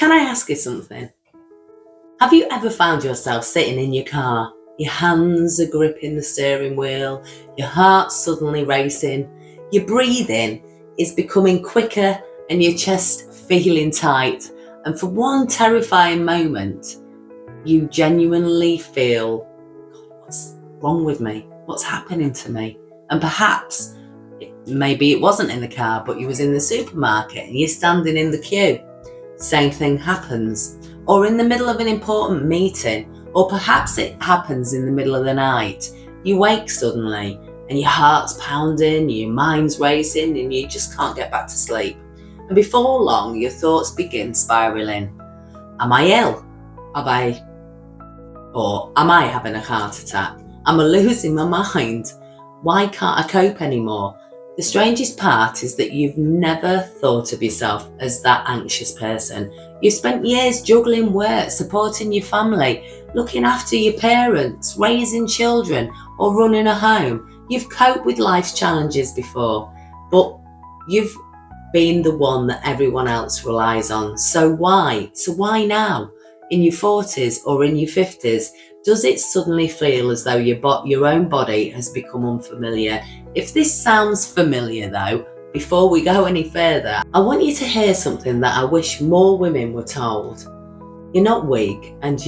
Can I ask you something? Have you ever found yourself sitting in your car? Your hands are gripping the steering wheel, your heart's suddenly racing, your breathing is becoming quicker and your chest feeling tight. And for one terrifying moment, you genuinely feel, what's wrong with me? What's happening to me? And perhaps, maybe it wasn't in the car, but you was in the supermarket and you're standing in the queue. Same thing happens. Or in the middle of an important meeting, or perhaps it happens in the middle of the night. You wake suddenly and your heart's pounding, your mind's racing, and you just can't get back to sleep. And before long, your thoughts begin spiraling. Am I ill? Am I having a heart attack? Am I losing my mind? Why can't I cope anymore? The strangest part is that you've never thought of yourself as that anxious person. You've spent years juggling work, supporting your family, looking after your parents, raising children, or running a home. You've coped with life's challenges before, but you've been the one that everyone else relies on. So why? So why now? In your 40s or in your 50s, does it suddenly feel as though your own body has become unfamiliar? If this sounds familiar though, before we go any further, I want you to hear something that I wish more women were told. You're not weak, and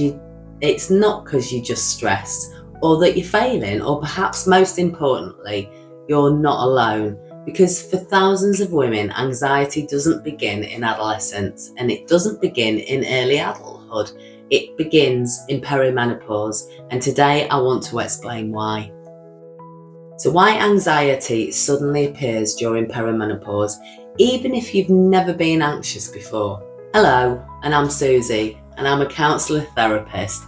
it's not because you're just stressed or that you're failing, or perhaps most importantly, you're not alone. Because for thousands of women, anxiety doesn't begin in adolescence and it doesn't begin in early adulthood. It begins in perimenopause, and today I want to explain why. So why anxiety suddenly appears during perimenopause, even if you've never been anxious before. Hello, and I'm Susie, and I'm a counsellor therapist.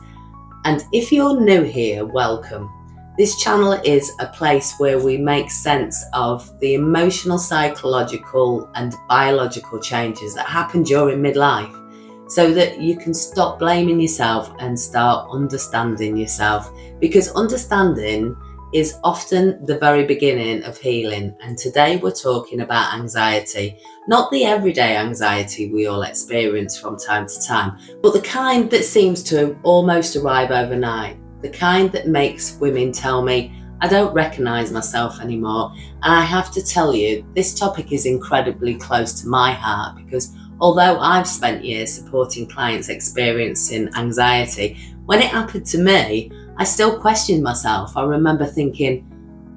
And if you're new here, welcome. This channel is a place where we make sense of the emotional, psychological, and biological changes that happen during midlife, so that you can stop blaming yourself and start understanding yourself. Because understanding is often the very beginning of healing. And today we're talking about anxiety, not the everyday anxiety we all experience from time to time, but the kind that seems to almost arrive overnight, the kind that makes women tell me, I don't recognise myself anymore. And I have to tell you, this topic is incredibly close to my heart, because although I've spent years supporting clients experiencing anxiety, when it happened to me, I still questioned myself. I remember thinking,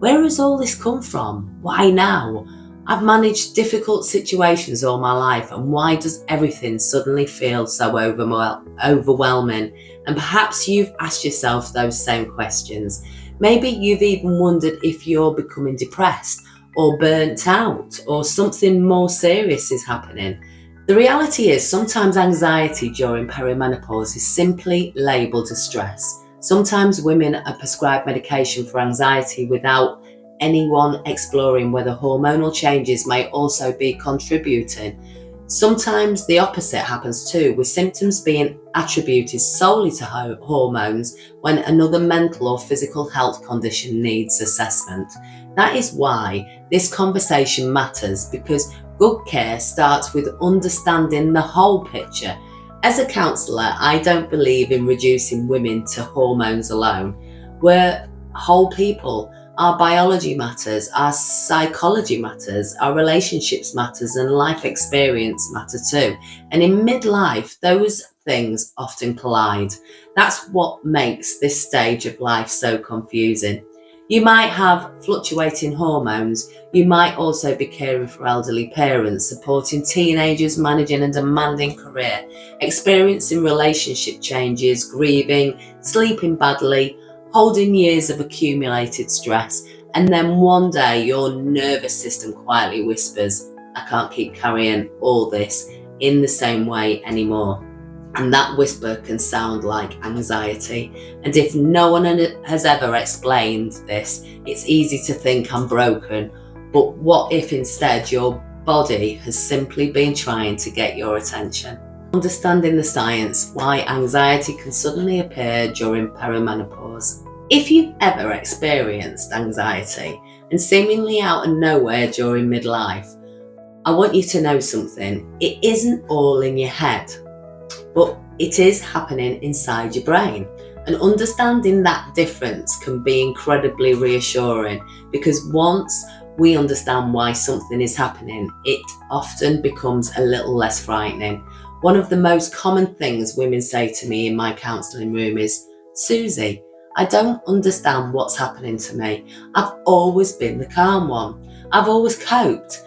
where has all this come from? Why now? I've managed difficult situations all my life, and why does everything suddenly feel so overwhelming? And perhaps you've asked yourself those same questions. Maybe you've even wondered if you're becoming depressed or burnt out, or something more serious is happening. The reality is, sometimes anxiety during perimenopause is simply labelled as stress. Sometimes women are prescribed medication for anxiety without anyone exploring whether hormonal changes may also be contributing. Sometimes the opposite happens too, with symptoms being attributed solely to hormones when another mental or physical health condition needs assessment. That is why this conversation matters, because good care starts with understanding the whole picture. As a counsellor, I don't believe in reducing women to hormones alone. We're whole people. Our biology matters, our psychology matters, our relationships matters, and life experience matter too. And in midlife, those things often collide. That's what makes this stage of life so confusing. You might have fluctuating hormones. You might also be caring for elderly parents, supporting teenagers, managing a demanding career, experiencing relationship changes, grieving, sleeping badly, holding years of accumulated stress, and then one day your nervous system quietly whispers, I can't keep carrying all this in the same way anymore. And that whisper can sound like anxiety. And if no one has ever explained this, it's easy to think I'm broken. But what if instead your body has simply been trying to get your attention? Understanding the science, why anxiety can suddenly appear during perimenopause. If you've ever experienced anxiety and seemingly out of nowhere during midlife, I want you to know something. It isn't all in your head. but it is happening inside your brain. And understanding that difference can be incredibly reassuring, because once we understand why something is happening, it often becomes a little less frightening. One of the most common things women say to me in my counselling room is, "Susie, I don't understand what's happening to me. I've always been the calm one. I've always coped.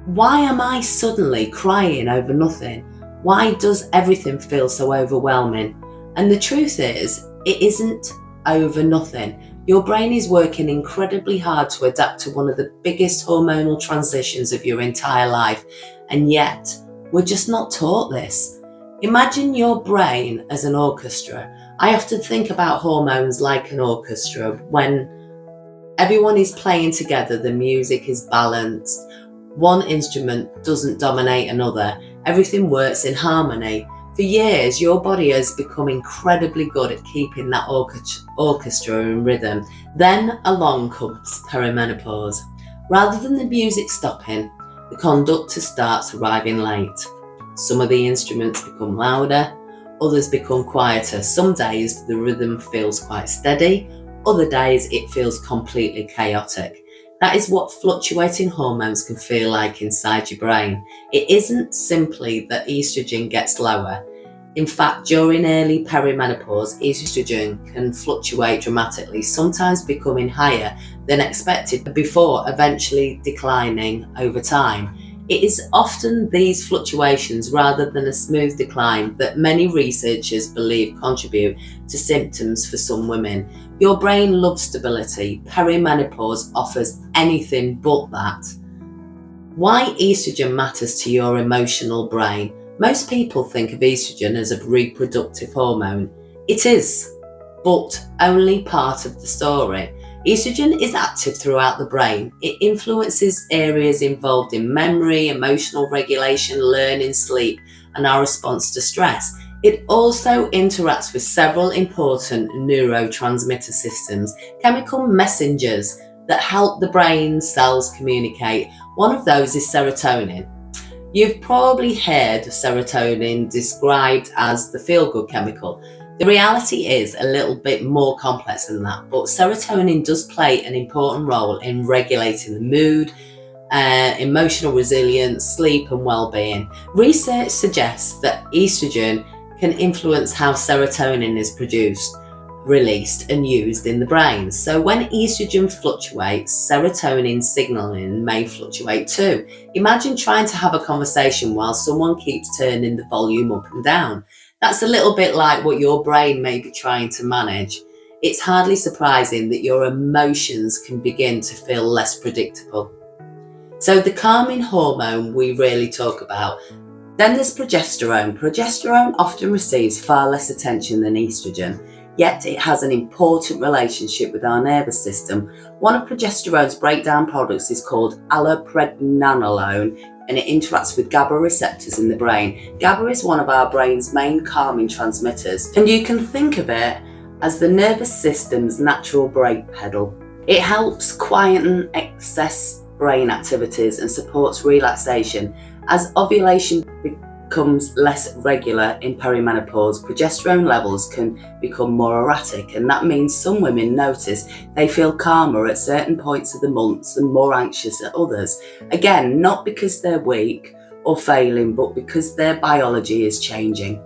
Why am I suddenly crying over nothing? Why does everything feel so overwhelming?" And the truth is, it isn't over nothing. Your brain is working incredibly hard to adapt to one of the biggest hormonal transitions of your entire life, and yet we're just not taught this. Imagine your brain as an orchestra. I often think about hormones like an orchestra. When everyone is playing together, the music is balanced. One instrument doesn't dominate another. Everything works in harmony. For years, your body has become incredibly good at keeping that orchestra in rhythm. Then along comes perimenopause. Rather than the music stopping, the conductor starts arriving late. Some of the instruments become louder, others become quieter. Some days the rhythm feels quite steady, other days it feels completely chaotic. That is what fluctuating hormones can feel like inside your brain. It isn't simply that estrogen gets lower. In fact, during early perimenopause, estrogen can fluctuate dramatically, sometimes becoming higher than expected before eventually declining over time. It is often these fluctuations rather than a smooth decline that many researchers believe contribute to symptoms for some women. Your brain loves stability. Perimenopause offers anything but that. Why estrogen matters to your emotional brain. Most people think of estrogen as a reproductive hormone. It is, but only part of the story. Estrogen is active throughout the brain. It influences areas involved in memory, emotional regulation, learning, sleep, and our response to stress. It also interacts with several important neurotransmitter systems, chemical messengers that help the brain cells communicate. One of those is serotonin. You've probably heard of serotonin described as the feel-good chemical. The reality is a little bit more complex than that, but serotonin does play an important role in regulating the mood, emotional resilience, sleep, and well-being. Research suggests that estrogen can influence how serotonin is produced, released, and used in the brain. So when estrogen fluctuates, serotonin signaling may fluctuate too. Imagine trying to have a conversation while someone keeps turning the volume up and down. That's a little bit like what your brain may be trying to manage. It's hardly surprising that your emotions can begin to feel less predictable. So the calming hormone we really talk about. Then there's progesterone. Progesterone often receives far less attention than estrogen, yet it has an important relationship with our nervous system. One of progesterone's breakdown products is called allopregnanolone, and it interacts with GABA receptors in the brain. GABA is one of our brain's main calming transmitters, and you can think of it as the nervous system's natural brake pedal. It helps quieten excess brain activities and supports relaxation. As ovulation becomes less regular in perimenopause, progesterone levels can become more erratic, and that means some women notice they feel calmer at certain points of the months and more anxious at others. Again, not because they're weak or failing, but because their biology is changing.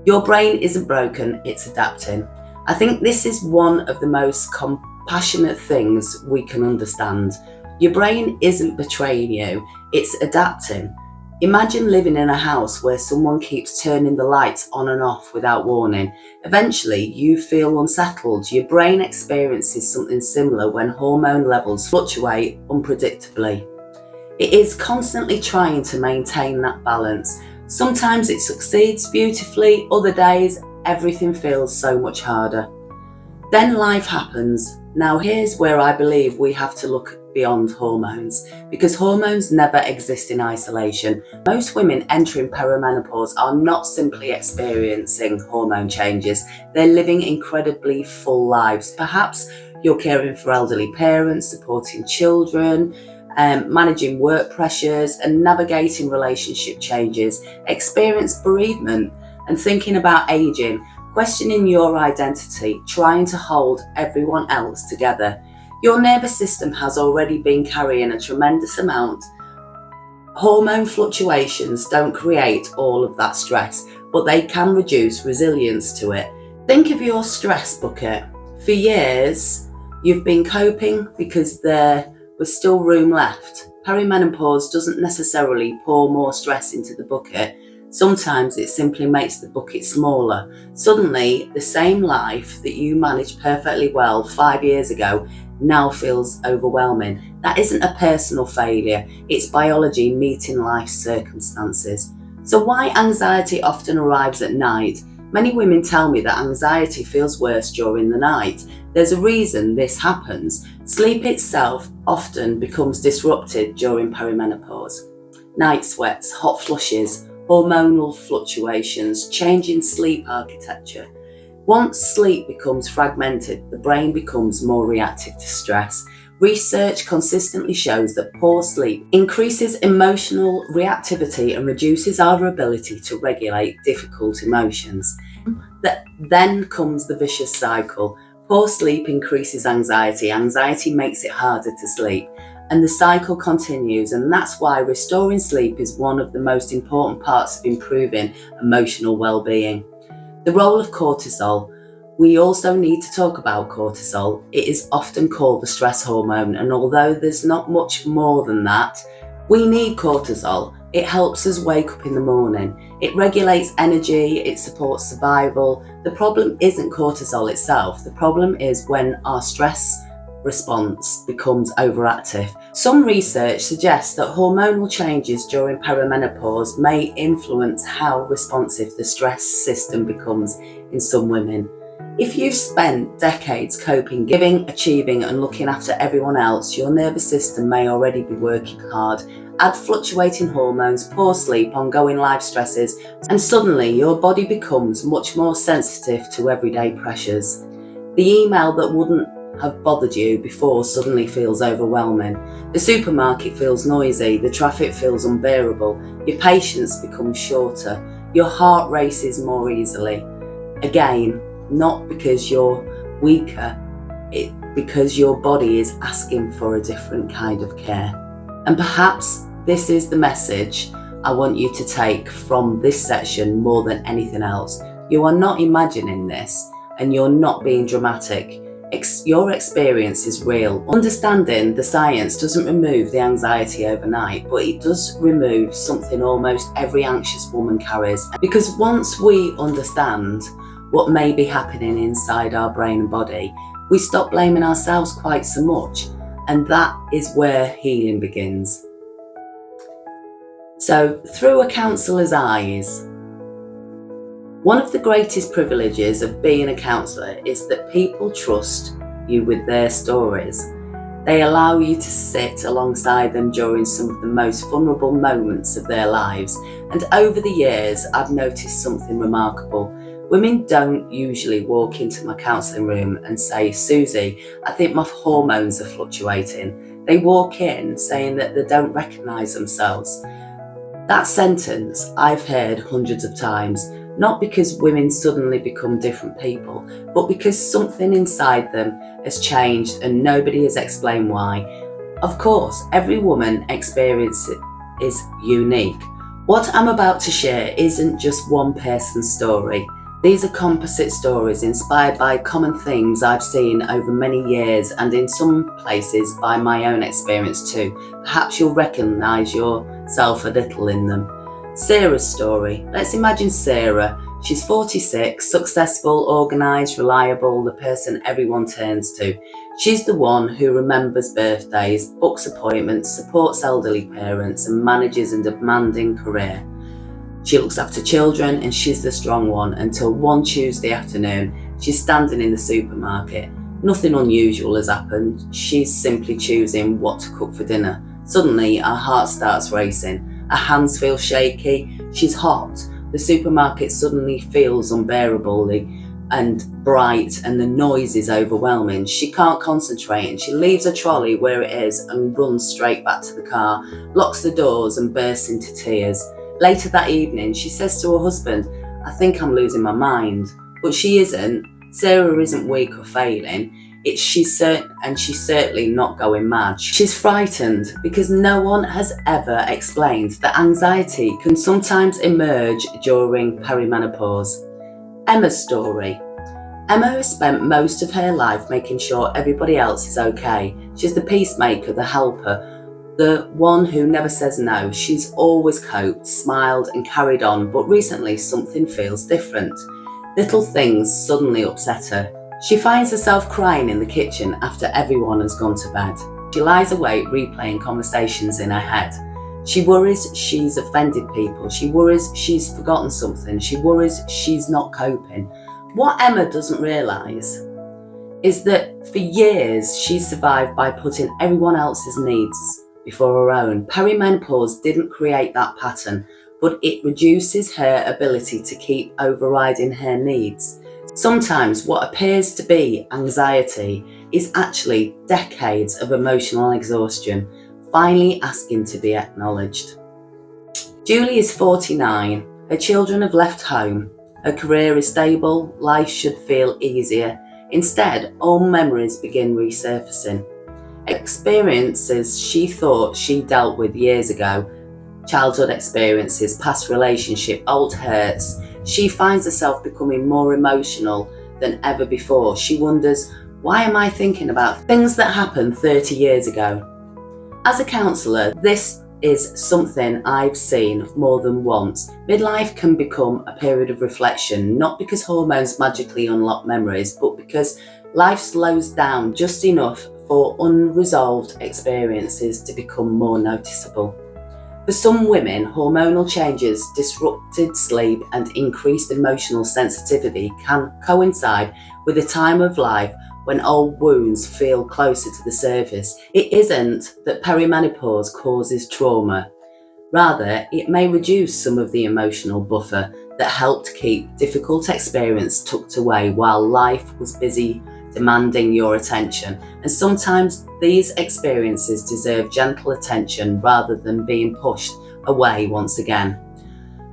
Your brain isn't broken, it's adapting. I think this is one of the most compassionate things we can understand. Your brain isn't betraying you, it's adapting. Imagine living in a house where someone keeps turning the lights on and off without warning. Eventually, you feel unsettled. Your brain experiences something similar when hormone levels fluctuate unpredictably. It is constantly trying to maintain that balance. Sometimes it succeeds beautifully, other days everything feels so much harder. Then life happens. Now here's where I believe we have to look beyond hormones, because hormones never exist in isolation. Most women entering perimenopause are not simply experiencing hormone changes, they're living incredibly full lives. Perhaps you're caring for elderly parents, supporting children, managing work pressures and navigating relationship changes, experience bereavement and thinking about aging, questioning your identity, trying to hold everyone else together. Your nervous system has already been carrying a tremendous amount. Hormone fluctuations don't create all of that stress, but they can reduce resilience to it. Think of your stress bucket. For years, you've been coping because there was still room left. Perimenopause doesn't necessarily pour more stress into the bucket. Sometimes it simply makes the bucket smaller. Suddenly, the same life that you managed perfectly well 5 years ago now feels overwhelming. That isn't a personal failure, it's biology meeting life's circumstances. So why anxiety often arrives at night? Many women tell me that anxiety feels worse during the night. There's a reason this happens. Sleep itself often becomes disrupted during perimenopause. Night sweats, hot flushes, hormonal fluctuations, changing sleep architecture. Once sleep becomes fragmented, the brain becomes more reactive to stress. Research consistently shows that poor sleep increases emotional reactivity and reduces our ability to regulate difficult emotions. Then comes the vicious cycle. Poor sleep increases anxiety, anxiety makes it harder to sleep, and the cycle continues, and that's why restoring sleep is one of the most important parts of improving emotional well-being. The role of cortisol. We also need to talk about cortisol. It is often called the stress hormone, and although there's not much more than that, we need cortisol. It helps us wake up in the morning. It regulates energy, it supports survival. The problem isn't cortisol itself. The problem is when our stress response becomes overactive. Some research suggests that hormonal changes during perimenopause may influence how responsive the stress system becomes in some women. If you've spent decades coping, giving, achieving and looking after everyone else, your nervous system may already be working hard. Add fluctuating hormones, poor sleep, ongoing life stresses, and suddenly your body becomes much more sensitive to everyday pressures. The email that wouldn't have bothered you before suddenly feels overwhelming. The supermarket feels noisy, the traffic feels unbearable, your patience becomes shorter, your heart races more easily. Again, not because you're weaker, because your body is asking for a different kind of care. And perhaps this is the message I want you to take from this section more than anything else. You are not imagining this, and you're not being dramatic. Your experience is real. Understanding the science doesn't remove the anxiety overnight, but it does remove something almost every anxious woman carries. Because once we understand what may be happening inside our brain and body, we stop blaming ourselves quite so much, and that is where healing begins. So, through a counsellor's eyes, one of the greatest privileges of being a counsellor is that people trust you with their stories. They allow you to sit alongside them during some of the most vulnerable moments of their lives. And over the years, I've noticed something remarkable. Women don't usually walk into my counselling room and say, "Susie, I think my hormones are fluctuating." They walk in saying that they don't recognise themselves. That sentence I've heard hundreds of times, not because women suddenly become different people, but because something inside them has changed and nobody has explained why. Of course, every woman experience is unique. What I'm about to share isn't just one person's story. These are composite stories inspired by common themes I've seen over many years, and in some places by my own experience too. Perhaps you'll recognise yourself a little in them. Sarah's story. Let's imagine Sarah. She's 46, successful, organised, reliable, the person everyone turns to. She's the one who remembers birthdays, books appointments, supports elderly parents and manages a demanding career. She looks after children and she's the strong one until one Tuesday afternoon, she's standing in the supermarket. Nothing unusual has happened. She's simply choosing what to cook for dinner. Suddenly, her heart starts racing. Her hands feel shaky. She's hot. The supermarket suddenly feels unbearable. and bright and the noise is overwhelming. She can't concentrate and she leaves her trolley where it is and runs straight back to the car, locks the doors and bursts into tears. Later that evening, she says to her husband, "I think I'm losing my mind." But she isn't. Sarah isn't weak or failing. She's certainly not going mad. She's frightened because no one has ever explained that anxiety can sometimes emerge during perimenopause. Emma's story. Emma has spent most of her life making sure everybody else is okay. She's the peacemaker, the helper, the one who never says no. She's always coped, smiled and carried on, but recently something feels different. Little things suddenly upset her. She finds herself crying in the kitchen after everyone has gone to bed. She lies awake replaying conversations in her head. She worries she's offended people. She worries she's forgotten something. She worries she's not coping. What Emma doesn't realise is that for years she's survived by putting everyone else's needs before her own. Perimenopause didn't create that pattern, but it reduces her ability to keep overriding her needs. Sometimes what appears to be anxiety is actually decades of emotional exhaustion, finally asking to be acknowledged. Julie is 49, her children have left home, her career is stable, life should feel easier. Instead, old memories begin resurfacing. Experiences she thought she dealt with years ago, childhood experiences, past relationship, old hurts. She finds herself becoming more emotional than ever before. She wonders, why am I thinking about things that happened 30 years ago? As a counsellor, this is something I've seen more than once. Midlife can become a period of reflection, not because hormones magically unlock memories, but because life slows down just enough for unresolved experiences to become more noticeable. For some women, hormonal changes, disrupted sleep and increased emotional sensitivity can coincide with a time of life when old wounds feel closer to the surface. It isn't that perimenopause causes trauma. Rather, it may reduce some of the emotional buffer that helped keep difficult experience tucked away while life was busy demanding your attention. And sometimes these experiences deserve gentle attention rather than being pushed away once again.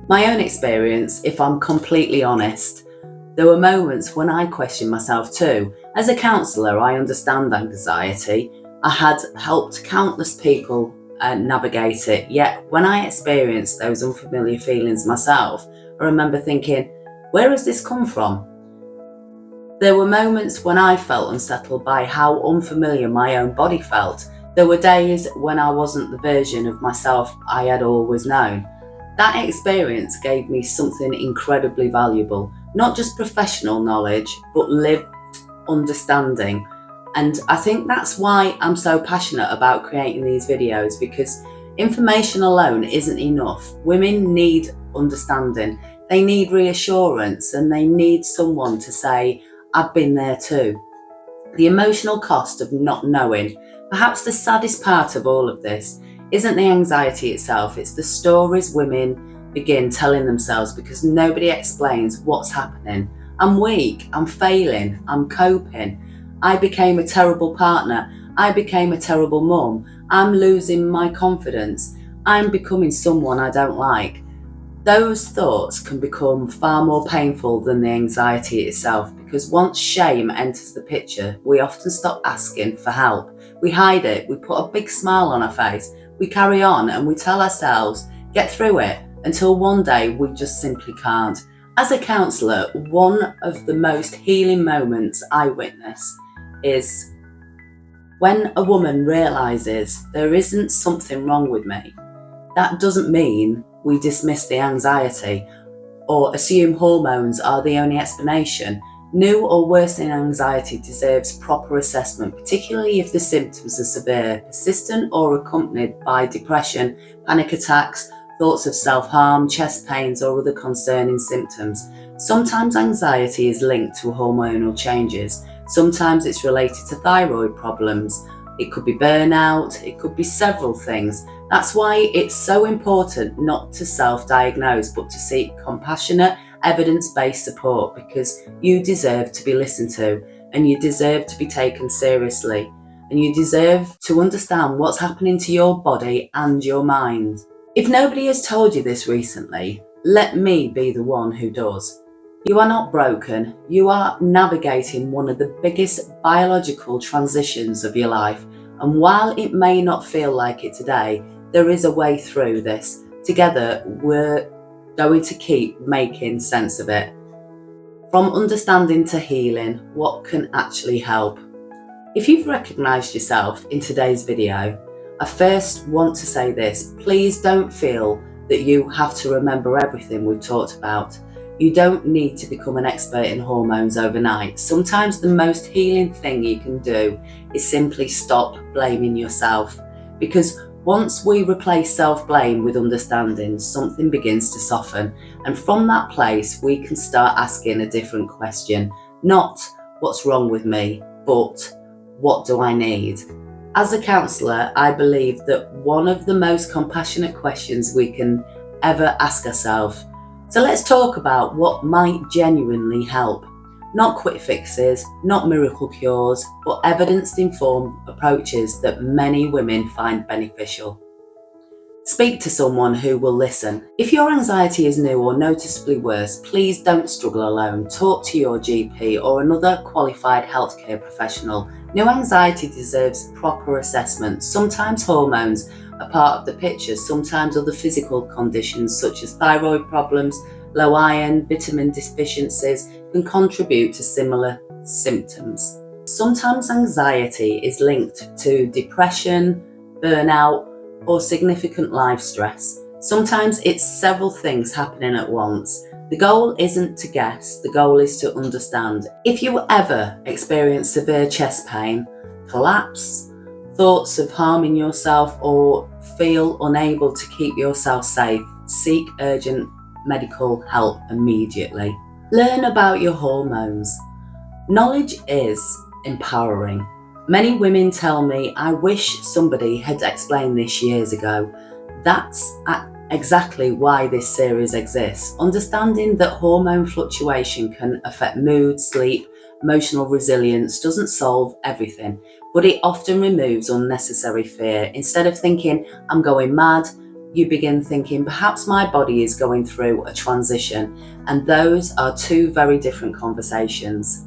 My own experience, if I'm completely honest, there were moments when I questioned myself too. As a counsellor, I understand anxiety. I had helped countless people navigate it, yet when I experienced those unfamiliar feelings myself, I remember thinking, where has this come from? There were moments when I felt unsettled by how unfamiliar my own body felt. There were days when I wasn't the version of myself I had always known. That experience gave me something incredibly valuable, not just professional knowledge, but lived understanding. And I think that's why I'm so passionate about creating these videos, because information alone isn't enough. Women need understanding, they need reassurance, and they need someone to say, I've been there too. The emotional cost of not knowing. Perhaps the saddest part of all of this isn't the anxiety itself, it's the stories women begin telling themselves because nobody explains what's happening. I'm weak, I'm failing, I'm coping. I became a terrible partner, I became a terrible mum, I'm losing my confidence, I'm becoming someone I don't like. Those thoughts can become far more painful than the anxiety itself, because once shame enters the picture, we often stop asking for help. We hide it, we put a big smile on our face, we carry on and we tell ourselves, get through it, until one day we just simply can't. As a counsellor, one of the most healing moments I witness is when a woman realises there isn't something wrong with me. That doesn't mean we dismiss the anxiety or assume hormones are the only explanation. New or worsening anxiety deserves proper assessment, particularly if the symptoms are severe, persistent or accompanied by depression, panic attacks, thoughts of self-harm, chest pains or other concerning symptoms. Sometimes anxiety is linked to hormonal changes. Sometimes it's related to thyroid problems. It could be burnout, it could be several things. That's why it's so important not to self-diagnose, but to seek compassionate evidence-based support, because you deserve to be listened to, and you deserve to be taken seriously, and you deserve to understand what's happening to your body and your mind. If nobody has told you this recently, let me be the one who does. You are not broken. You are navigating one of the biggest biological transitions of your life. And while it may not feel like it today, there is a way through this. Together, we're going to keep making sense of it. From understanding to healing, what can actually help? If you've recognised yourself in today's video, I first want to say this: please don't feel that you have to remember everything we've talked about. You don't need to become an expert in hormones overnight. Sometimes the most healing thing you can do is simply stop blaming yourself, because once we replace self-blame with understanding, something begins to soften. And from that place, we can start asking a different question. Not what's wrong with me, but what do I need? As a counsellor, I believe that one of the most compassionate questions we can ever ask ourselves. So let's talk about what might genuinely help. Not quick fixes, not miracle cures, but evidence-informed approaches that many women find beneficial. Speak to someone who will listen. If your anxiety is new or noticeably worse, please don't struggle alone. Talk to your GP or another qualified healthcare professional. New anxiety deserves proper assessment. Sometimes hormones are part of the picture, sometimes other physical conditions such as thyroid problems, low iron, vitamin deficiencies can contribute to similar symptoms. Sometimes anxiety is linked to depression, burnout, or significant life stress. Sometimes it's several things happening at once. The goal isn't to guess, the goal is to understand. If you ever experience severe chest pain, collapse, thoughts of harming yourself, or feel unable to keep yourself safe, seek urgent medical help immediately. Learn about your hormones. Knowledge is empowering. Many women tell me, I wish somebody had explained this years ago. That's exactly why this series exists. Understanding that hormone fluctuation can affect mood, sleep, emotional resilience doesn't solve everything, but it often removes unnecessary fear. Instead of thinking, I'm going mad, you begin thinking, perhaps my body is going through a transition, and those are two very different conversations.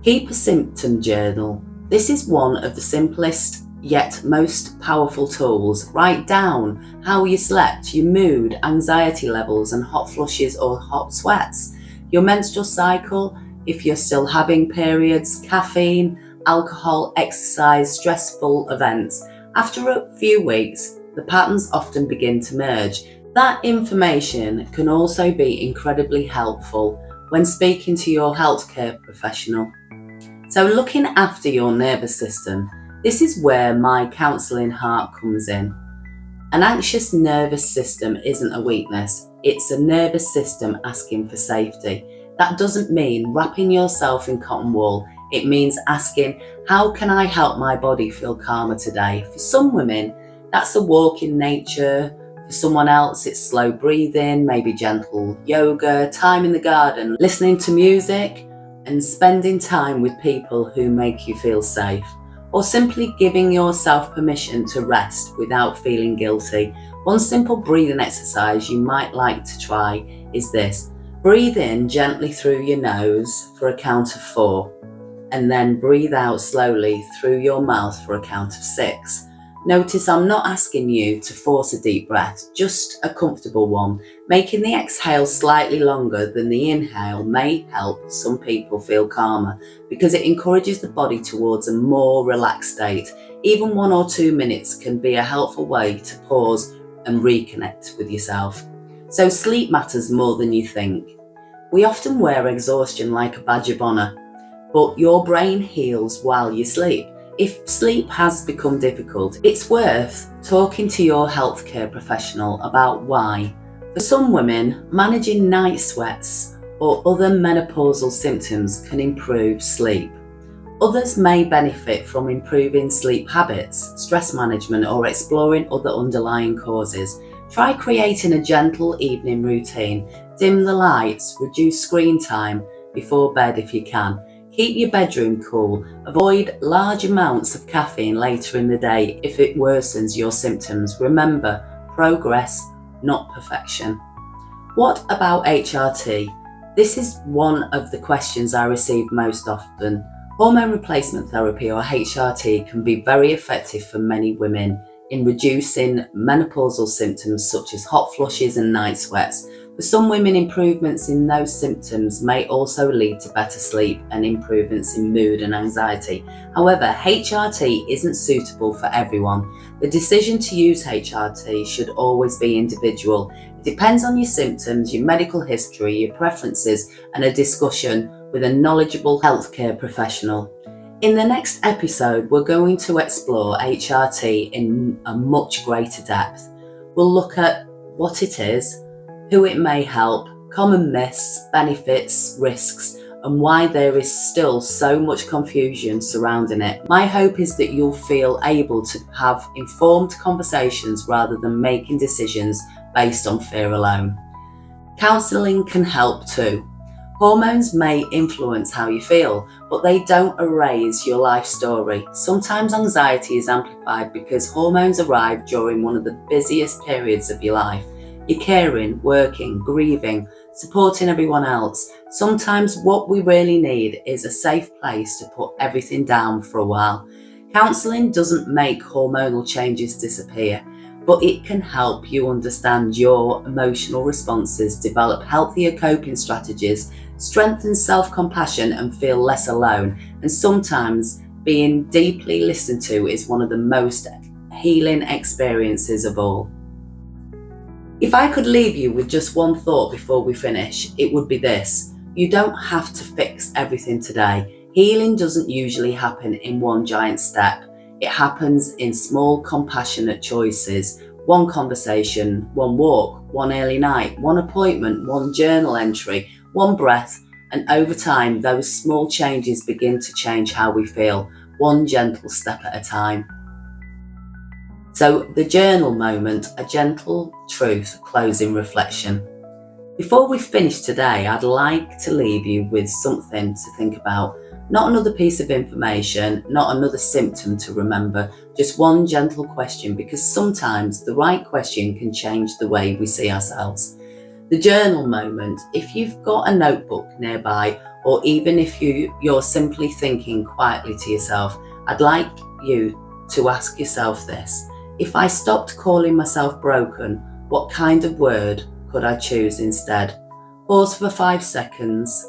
Keep a symptom journal. This is one of the simplest yet most powerful tools. Write down how you slept, your mood, anxiety levels, and hot flushes or hot sweats, your menstrual cycle, if you're still having periods, caffeine, alcohol, exercise, stressful events. After a few weeks, the patterns often begin to merge. That information can also be incredibly helpful when speaking to your healthcare professional. So looking after your nervous system, this is where my counselling heart comes in. An anxious nervous system isn't a weakness, it's a nervous system asking for safety. That doesn't mean wrapping yourself in cotton wool. It means asking, how can I help my body feel calmer today? For some women, that's a walk in nature. For someone else, it's slow breathing, maybe gentle yoga, time in the garden, listening to music, and spending time with people who make you feel safe, or simply giving yourself permission to rest without feeling guilty. One simple breathing exercise you might like to try is this. Breathe in gently through your nose for a count of 4, and then breathe out slowly through your mouth for a count of 6. Notice I'm not asking you to force a deep breath, just a comfortable one. Making the exhale slightly longer than the inhale may help some people feel calmer, because it encourages the body towards a more relaxed state. Even 1 or 2 minutes can be a helpful way to pause and reconnect with yourself. So sleep matters more than you think. We often wear exhaustion like a badge of honour, but your brain heals while you sleep. If sleep has become difficult, it's worth talking to your healthcare professional about why. For some women, managing night sweats or other menopausal symptoms can improve sleep. Others may benefit from improving sleep habits, stress management, or exploring other underlying causes. Try creating a gentle evening routine Dim the lights, reduce screen time before bed if you can. Keep your bedroom cool. Avoid large amounts of caffeine later in the day if it worsens your symptoms. Remember, progress, not perfection. What about HRT? This is one of the questions I receive most often. Hormone replacement therapy, or HRT, can be very effective for many women in reducing menopausal symptoms such as hot flushes and night sweats. For some women, improvements in those symptoms may also lead to better sleep and improvements in mood and anxiety. However, HRT isn't suitable for everyone. The decision to use HRT should always be individual. It depends on your symptoms, your medical history, your preferences, and a discussion with a knowledgeable healthcare professional. In the next episode, we're going to explore HRT in a much greater depth. We'll look at what it is, who it may help, common myths, benefits, risks, and why there is still so much confusion surrounding it. My hope is that you'll feel able to have informed conversations rather than making decisions based on fear alone. Counselling can help too. Hormones may influence how you feel, but they don't erase your life story. Sometimes anxiety is amplified because hormones arrive during one of the busiest periods of your life. You're caring, working, grieving, supporting everyone else. Sometimes what we really need is a safe place to put everything down for a while. Counselling doesn't make hormonal changes disappear, but it can help you understand your emotional responses, develop healthier coping strategies, strengthen self-compassion and feel less alone. And sometimes being deeply listened to is one of the most healing experiences of all. If I could leave you with just one thought before we finish, it would be this. You don't have to fix everything today. Healing doesn't usually happen in one giant step. It happens in small, compassionate choices. One conversation, one walk, one early night, one appointment, one journal entry, one breath, and over time, those small changes begin to change how we feel, one gentle step at a time. So the journal moment, a gentle truth, closing reflection. Before we finish today, I'd like to leave you with something to think about. Not another piece of information, not another symptom to remember, just one gentle question, because sometimes the right question can change the way we see ourselves. The journal moment, if you've got a notebook nearby, or even if you're simply thinking quietly to yourself, I'd like you to ask yourself this. If I stopped calling myself broken, what kind of word could I choose instead? Pause for 5 seconds.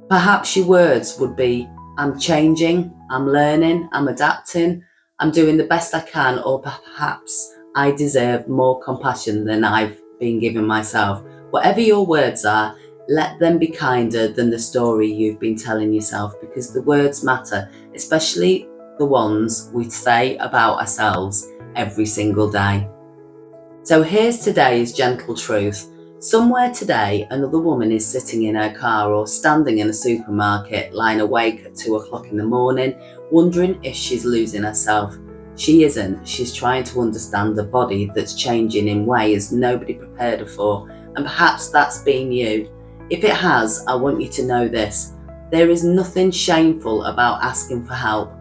Perhaps your words would be, I'm changing, I'm learning, I'm adapting, I'm doing the best I can, or perhaps I deserve more compassion than I've been given myself. Whatever your words are, let them be kinder than the story you've been telling yourself, because the words matter, especially the ones we say about ourselves every single day. So here's today's gentle truth. Somewhere today, another woman is sitting in her car or standing in a supermarket, lying awake at 2 o'clock in the morning, wondering if she's losing herself. She isn't. She's trying to understand a body that's changing in ways nobody prepared her for, and perhaps that's been you. If it has, I want you to know this. There is nothing shameful about asking for help.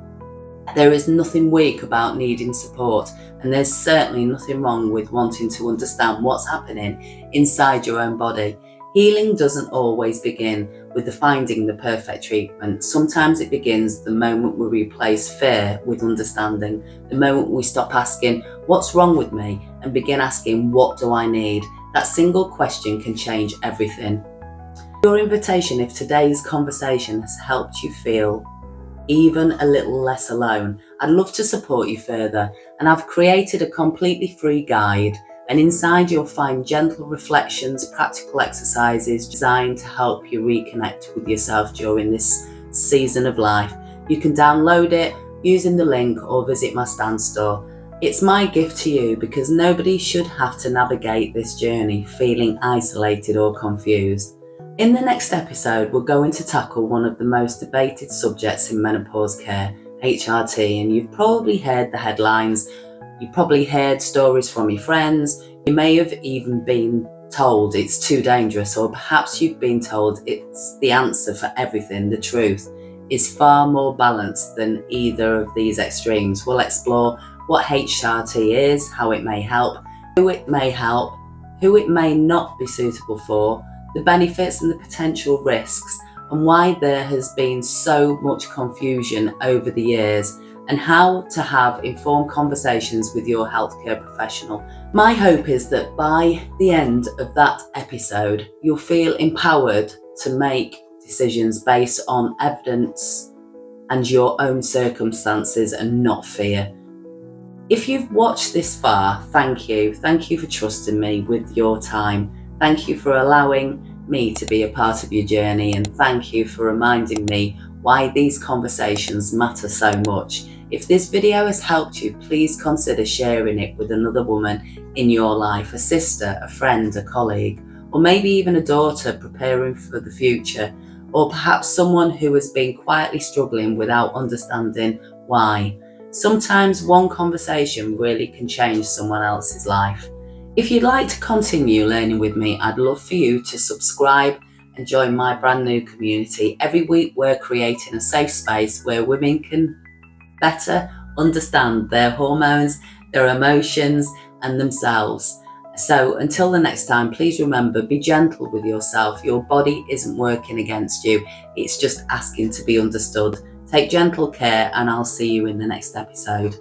There is nothing weak about needing support, and there's certainly nothing wrong with wanting to understand what's happening inside your own body. Healing doesn't always begin with finding the perfect treatment. Sometimes it begins the moment we replace fear with understanding, the moment we stop asking, what's wrong with me, and begin asking, what do I need? That single question can change everything. Your invitation, if today's conversation has helped you feel even a little less alone, I'd love to support you further, and I've created a completely free guide, and inside you'll find gentle reflections, practical exercises designed to help you reconnect with yourself during this season of life. You can download it using the link or visit my stand store. It's my gift to you because nobody should have to navigate this journey feeling isolated or confused. In the next episode, we're going to tackle one of the most debated subjects in menopause care, HRT, and you've probably heard the headlines, you've probably heard stories from your friends, you may have even been told it's too dangerous, or perhaps you've been told it's the answer for everything, the truth is far more balanced than either of these extremes. We'll explore what HRT is, how it may help, who it may help, who it may not be suitable for, the benefits and the potential risks, and why there has been so much confusion over the years, and how to have informed conversations with your healthcare professional. My hope is that by the end of that episode, you'll feel empowered to make decisions based on evidence and your own circumstances and not fear. If you've watched this far, thank you. Thank you for trusting me with your time. Thank you for allowing me to be a part of your journey, and thank you for reminding me why these conversations matter so much. If this video has helped you, please consider sharing it with another woman in your life, a sister, a friend, a colleague, or maybe even a daughter preparing for the future, or perhaps someone who has been quietly struggling without understanding why. Sometimes one conversation really can change someone else's life. If you'd like to continue learning with me, I'd love for you to subscribe and join my brand new community. Every week we're creating a safe space where women can better understand their hormones, their emotions, and themselves. So until the next time, please remember, be gentle with yourself. Your body isn't working against you. It's just asking to be understood. Take gentle care, and I'll see you in the next episode.